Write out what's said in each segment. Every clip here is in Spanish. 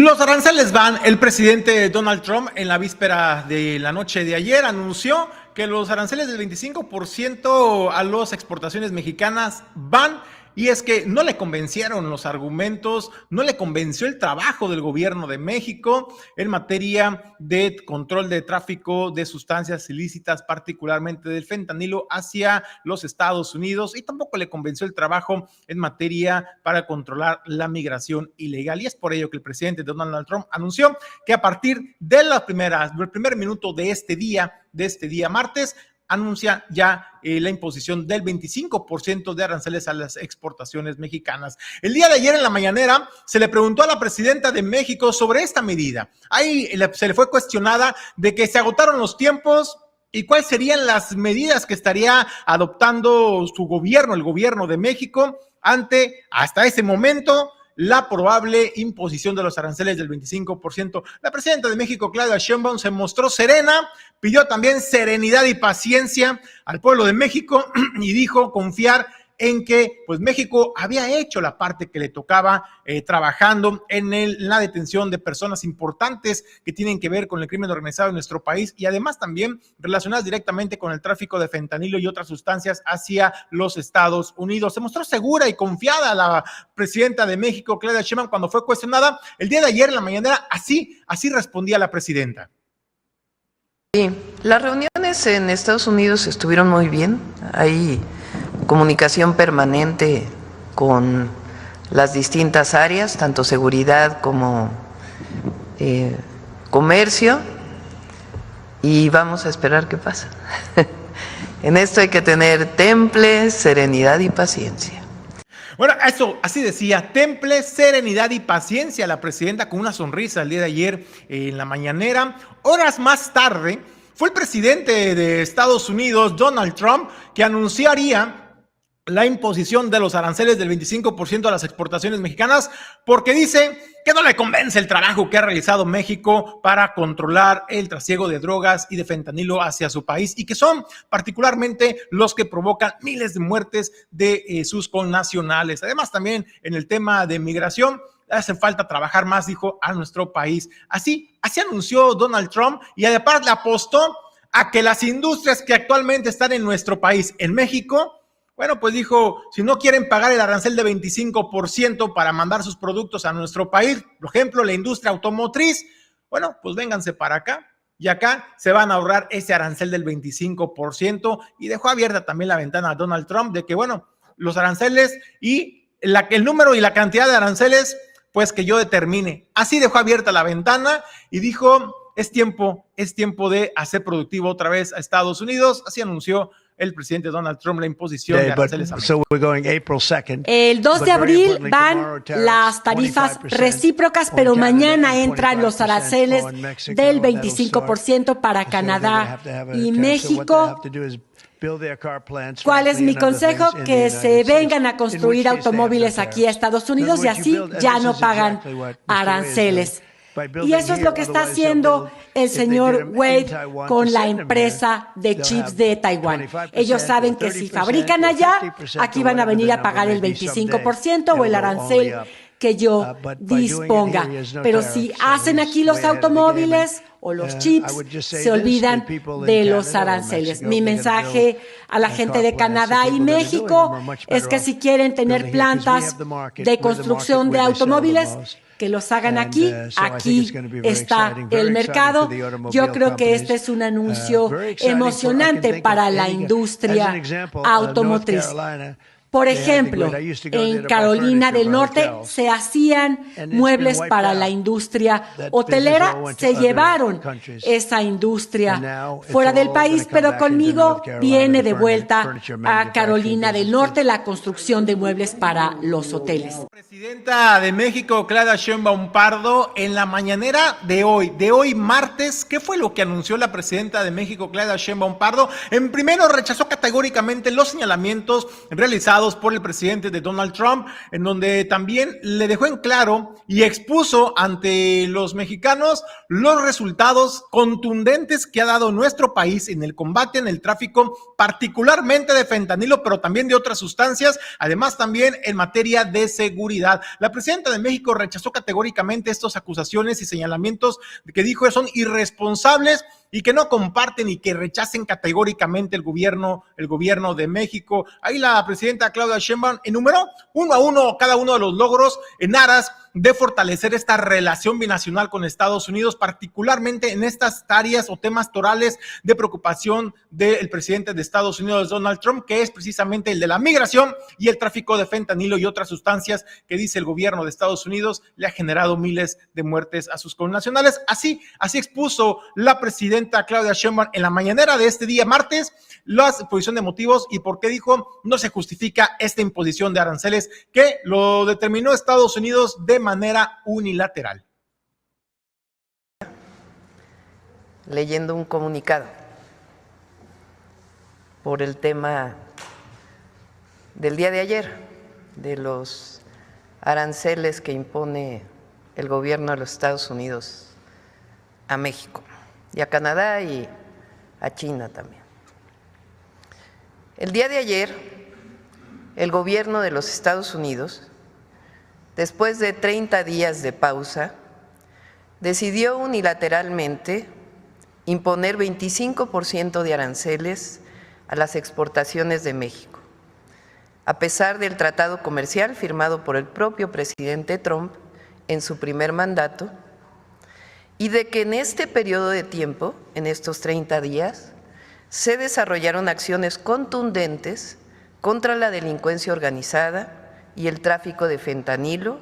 Los aranceles van. El presidente Donald Trump en la víspera de la noche de ayer anunció que los aranceles del 25% a las exportaciones mexicanas van. Y es que no le convencieron los argumentos, no le convenció el trabajo del gobierno de México en materia de control de tráfico de sustancias ilícitas, particularmente del fentanilo, hacia los Estados Unidos, y tampoco le convenció el trabajo en materia para controlar la migración ilegal. Y es por ello que el presidente Donald Trump anunció que a partir de del primer minuto de este día martes, anuncia ya la imposición del 25% de aranceles a las exportaciones mexicanas. El día de ayer en la mañanera se le preguntó a la presidenta de México sobre esta medida. Ahí se le fue cuestionada de que se agotaron los tiempos y cuáles serían las medidas que estaría adoptando su gobierno, el gobierno de México, ante hasta ese momento la probable imposición de los aranceles del 25%. La presidenta de México, Claudia Sheinbaum, se mostró serena, pidió también serenidad y paciencia al pueblo de México y dijo confiar en que pues México había hecho la parte que le tocaba trabajando en la detención de personas importantes que tienen que ver con el crimen organizado en nuestro país y además también relacionadas directamente con el tráfico de fentanilo y otras sustancias hacia los Estados Unidos. Se mostró segura y confiada la presidenta de México, Claudia Sheinbaum, cuando fue cuestionada el día de ayer en la mañanera. Así respondía la presidenta. Sí, las reuniones en Estados Unidos estuvieron muy bien. Hay comunicación permanente con las distintas áreas, tanto seguridad como comercio, y vamos a esperar qué pasa. En esto hay que tener temple, serenidad y paciencia. Bueno, eso, así decía, temple, serenidad y paciencia la presidenta con una sonrisa el día de ayer en la mañanera. Horas más tarde, fue el presidente de Estados Unidos, Donald Trump, que anunciaría la imposición de los aranceles del 25% a las exportaciones mexicanas, porque dice que no le convence el trabajo que ha realizado México para controlar el trasiego de drogas y de fentanilo hacia su país, y que son particularmente los que provocan miles de muertes de sus connacionales. Además, también en el tema de migración, hace falta trabajar más, dijo, a nuestro país. Así anunció Donald Trump, y además le apostó a que las industrias que actualmente están en nuestro país, en México, bueno, pues dijo, si no quieren pagar el arancel de 25% para mandar sus productos a nuestro país, por ejemplo, la industria automotriz, bueno, pues vénganse para acá y acá se van a ahorrar ese arancel del 25%, y dejó abierta también la ventana a Donald Trump de que, bueno, los aranceles y el número y la cantidad de aranceles, pues que yo determine. Así dejó abierta la ventana y dijo, es tiempo de hacer productivo otra vez a Estados Unidos. Así anunció el presidente Donald Trump la imposición de aranceles a México. El 2 de abril van las tarifas recíprocas, pero mañana entran los aranceles del 25% para Canadá y México. ¿Cuál es mi consejo? Que se vengan a construir automóviles aquí a Estados Unidos y así ya no pagan aranceles. Y eso es lo que está haciendo el señor Wade con la empresa de chips de Taiwán. Ellos saben que si fabrican allá, aquí van a venir a pagar el 25% o el arancel que yo disponga. Pero si hacen aquí los automóviles o los chips, se olvidan de los aranceles. Mi mensaje a la gente de Canadá y México es que si quieren tener plantas de construcción de automóviles, que los hagan aquí está el mercado. Yo creo que este es un anuncio emocionante para la industria automotriz. Por ejemplo, en Carolina del Norte se hacían muebles para la industria hotelera, se llevaron esa industria fuera del país, pero conmigo viene de vuelta a Carolina del Norte la construcción de muebles para los hoteles. Presidenta de México, Claudia Sheinbaum Pardo, en la mañanera de hoy martes, ¿qué fue lo que anunció la presidenta de México, Claudia Sheinbaum Pardo? En primero, rechazó categóricamente los señalamientos realizados dados por el presidente de Donald Trump, en donde también le dejó en claro y expuso ante los mexicanos los resultados contundentes que ha dado nuestro país en el combate en el tráfico, particularmente de fentanilo, pero también de otras sustancias, además también en materia de seguridad. La presidenta de México rechazó categóricamente estas acusaciones y señalamientos que dijo son irresponsables y que no comparten y que rechacen categóricamente el gobierno de México. Ahí la presidenta Claudia Sheinbaum enumeró uno a uno cada uno de los logros en aras de fortalecer esta relación binacional con Estados Unidos, particularmente en estas áreas o temas torales de preocupación del presidente de Estados Unidos, Donald Trump, que es precisamente el de la migración y el tráfico de fentanilo y otras sustancias que dice el gobierno de Estados Unidos le ha generado miles de muertes a sus connacionales. Así expuso la presidenta Claudia Sheinbaum en la mañanera de este día martes la exposición de motivos y por qué dijo no se justifica esta imposición de aranceles que lo determinó Estados Unidos de manera unilateral. Leyendo un comunicado por el tema del día de ayer, de los aranceles que impone el gobierno de los Estados Unidos a México y a Canadá y a China también. El día de ayer, el gobierno de los Estados Unidos, después de 30 días de pausa, decidió unilateralmente imponer 25% de aranceles a las exportaciones de México, a pesar del tratado comercial firmado por el propio presidente Trump en su primer mandato, y de que en este periodo de tiempo, en estos 30 días, se desarrollaron acciones contundentes contra la delincuencia organizada y el tráfico de fentanilo,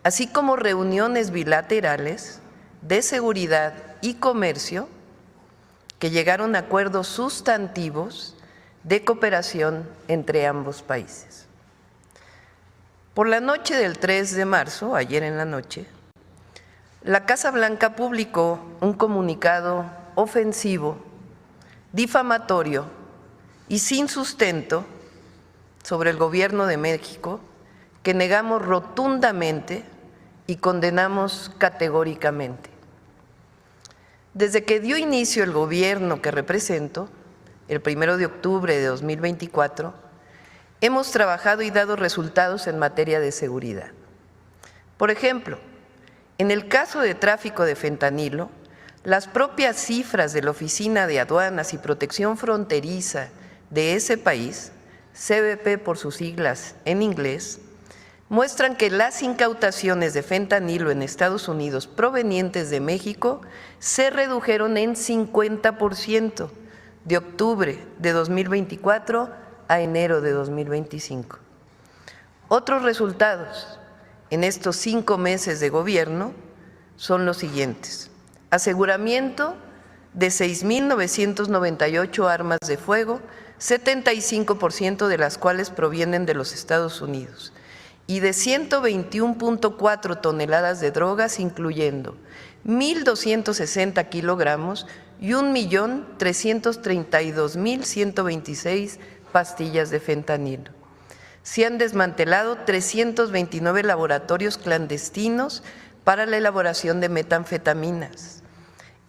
así como reuniones bilaterales de seguridad y comercio que llegaron a acuerdos sustantivos de cooperación entre ambos países. Por la noche del 3 de marzo, ayer en la noche, la Casa Blanca publicó un comunicado ofensivo, difamatorio y sin sustento sobre el gobierno de México, que negamos rotundamente y condenamos categóricamente. Desde que dio inicio el gobierno que represento, el 1 de octubre de 2024, hemos trabajado y dado resultados en materia de seguridad. Por ejemplo, en el caso de tráfico de fentanilo, las propias cifras de la Oficina de Aduanas y Protección Fronteriza de ese país, CBP por sus siglas en inglés, muestran que las incautaciones de fentanilo en Estados Unidos provenientes de México se redujeron en 50% de octubre de 2024 a enero de 2025. Otros resultados en estos 5 meses de gobierno son los siguientes: aseguramiento de 6,998 armas de fuego, 75% de las cuales provienen de los Estados Unidos, y de 121.4 toneladas de drogas, incluyendo 1,260 kilogramos y 1,332,126 pastillas de fentanilo. Se han desmantelado 329 laboratorios clandestinos para la elaboración de metanfetaminas.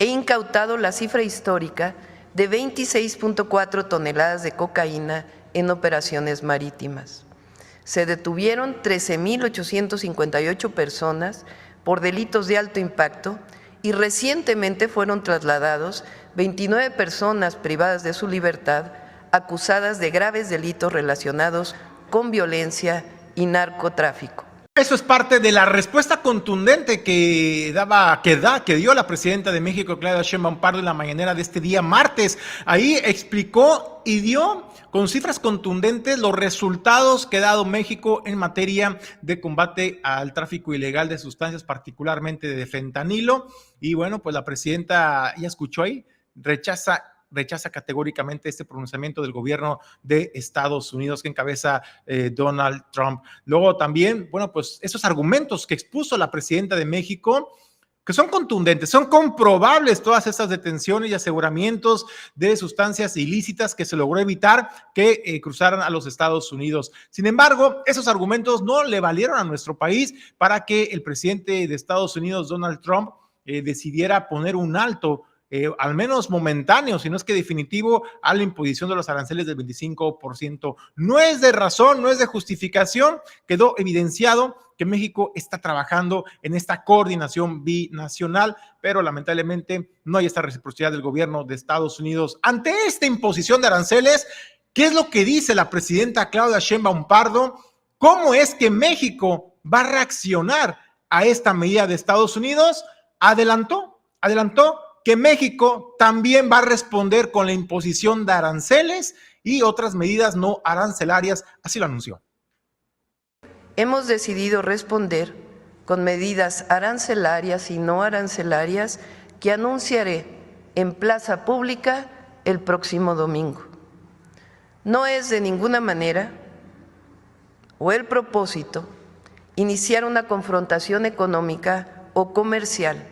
He incautado la cifra histórica de 26.4 toneladas de cocaína en operaciones marítimas. Se detuvieron 13,858 personas por delitos de alto impacto y recientemente fueron trasladados 29 personas privadas de su libertad acusadas de graves delitos relacionados con violencia y narcotráfico. Eso es parte de la respuesta contundente que dio la presidenta de México, Claudia Sheinbaum Pardo, en la mañanera de este día martes. Ahí explicó y dio con cifras contundentes los resultados que ha dado México en materia de combate al tráfico ilegal de sustancias, particularmente de fentanilo. Y bueno, pues la presidenta, ya escuchó ahí, rechaza categóricamente este pronunciamiento del gobierno de Estados Unidos que encabeza Donald Trump. Luego también, bueno, pues esos argumentos que expuso la presidenta de México que son contundentes, son comprobables todas estas detenciones y aseguramientos de sustancias ilícitas que se logró evitar que cruzaran a los Estados Unidos. Sin embargo, esos argumentos no le valieron a nuestro país para que el presidente de Estados Unidos, Donald Trump, decidiera poner un alto, al menos momentáneo, si no es que definitivo, a la imposición de los aranceles del 25%. No es de razón, no es de justificación, quedó evidenciado que México está trabajando en esta coordinación binacional, pero lamentablemente no hay esta reciprocidad del gobierno de Estados Unidos. Ante esta imposición de aranceles, ¿qué es lo que dice la presidenta Claudia Sheinbaum Pardo? ¿Cómo es que México va a reaccionar a esta medida de Estados Unidos? Adelantó que México también va a responder con la imposición de aranceles y otras medidas no arancelarias, así lo anunció. Hemos decidido responder con medidas arancelarias y no arancelarias que anunciaré en plaza pública el próximo domingo. No es de ninguna manera o el propósito iniciar una confrontación económica o comercial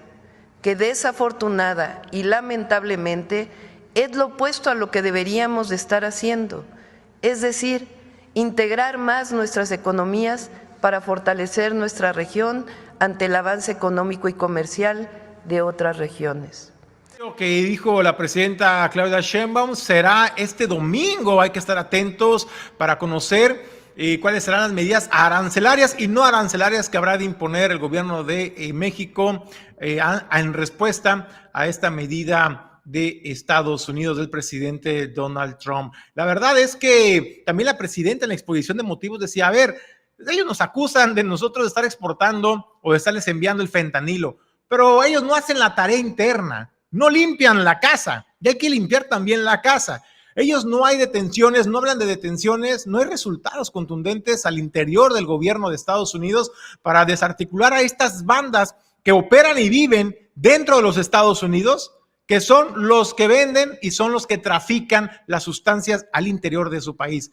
que desafortunada y lamentablemente es lo opuesto a lo que deberíamos de estar haciendo, es decir, integrar más nuestras economías para fortalecer nuestra región ante el avance económico y comercial de otras regiones. Lo que dijo la presidenta Claudia Sheinbaum será este domingo. Hay que estar atentos para conocer cuáles serán las medidas arancelarias y no arancelarias que habrá de imponer el gobierno de México en respuesta a esta medida de Estados Unidos del presidente Donald Trump. La verdad es que también la presidenta en la exposición de motivos decía, a ver, ellos nos acusan de nosotros de estar exportando o de estarles enviando el fentanilo, pero ellos no hacen la tarea interna, no limpian la casa, y hay que limpiar también la casa. Ellos no hay detenciones, no hablan de detenciones, no hay resultados contundentes al interior del gobierno de Estados Unidos para desarticular a estas bandas que operan y viven dentro de los Estados Unidos, que son los que venden y son los que trafican las sustancias al interior de su país.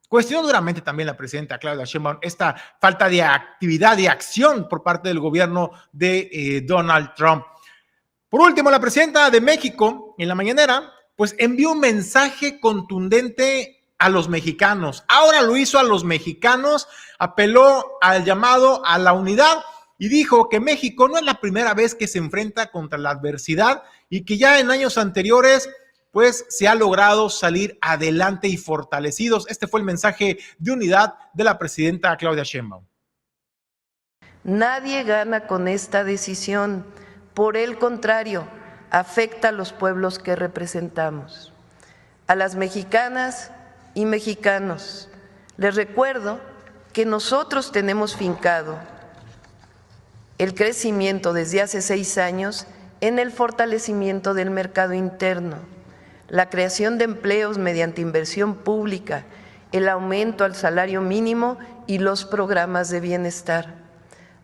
Cuestionó duramente también la presidenta Claudia Sheinbaum esta falta de actividad y acción por parte del gobierno de Donald Trump. Por último, la presidenta de México en la mañanera pues envió un mensaje contundente a los mexicanos. Ahora lo hizo a los mexicanos, apeló al llamado a la unidad y dijo que México no es la primera vez que se enfrenta contra la adversidad y que ya en años anteriores pues se ha logrado salir adelante y fortalecidos. Este fue el mensaje de unidad de la presidenta Claudia Sheinbaum. Nadie gana con esta decisión, por el contrario, afecta a los pueblos que representamos. A las mexicanas y mexicanos, les recuerdo que nosotros tenemos fincado el crecimiento desde hace 6 años en el fortalecimiento del mercado interno, la creación de empleos mediante inversión pública, el aumento al salario mínimo y los programas de bienestar.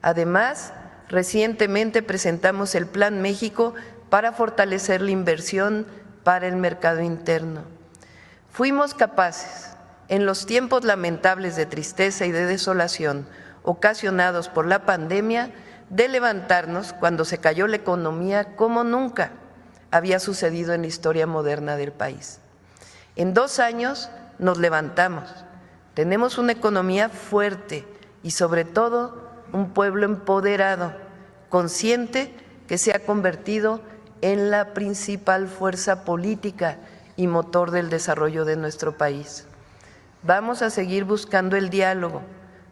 Además, recientemente presentamos el Plan México para fortalecer la inversión para el mercado interno. Fuimos capaces, en los tiempos lamentables de tristeza y de desolación ocasionados por la pandemia, de levantarnos cuando se cayó la economía como nunca había sucedido en la historia moderna del país. En 2 años nos levantamos, tenemos una economía fuerte y sobre todo un pueblo empoderado, consciente que se ha convertido en la principal fuerza política y motor del desarrollo de nuestro país. Vamos a seguir buscando el diálogo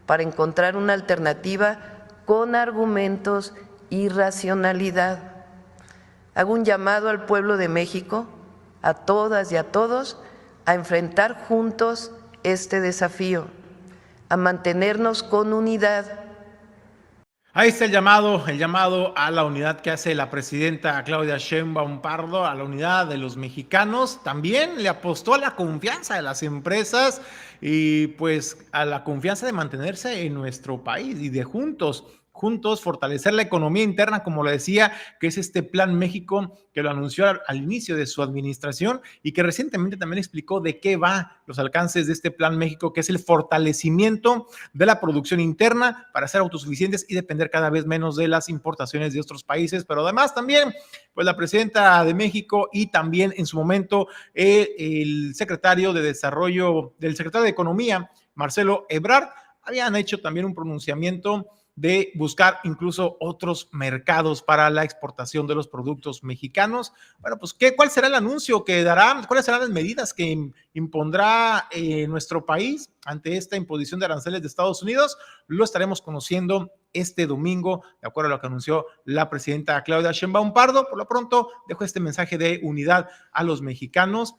para encontrar una alternativa con argumentos y racionalidad. Hago un llamado al pueblo de México, a todas y a todos, a enfrentar juntos este desafío, a mantenernos con unidad. Ahí está el llamado a la unidad que hace la presidenta Claudia Sheinbaum Pardo, a la unidad de los mexicanos. También le apostó a la confianza de las empresas y pues a la confianza de mantenerse en nuestro país y de juntos juntos fortalecer la economía interna, como lo decía, que es este Plan México que lo anunció al inicio de su administración y que recientemente también explicó de qué va los alcances de este Plan México, que es el fortalecimiento de la producción interna para ser autosuficientes y depender cada vez menos de las importaciones de otros países, pero además también, pues la presidenta de México y también en su momento el secretario de Desarrollo, del secretario de Economía, Marcelo Ebrard, habían hecho también un pronunciamiento de buscar incluso otros mercados para la exportación de los productos mexicanos. Bueno, pues, ¿cuál será el anuncio que dará? ¿Cuáles serán las medidas que impondrá nuestro país ante esta imposición de aranceles de Estados Unidos? Lo estaremos conociendo este domingo, de acuerdo a lo que anunció la presidenta Claudia Sheinbaum Pardo. Por lo pronto, dejo este mensaje de unidad a los mexicanos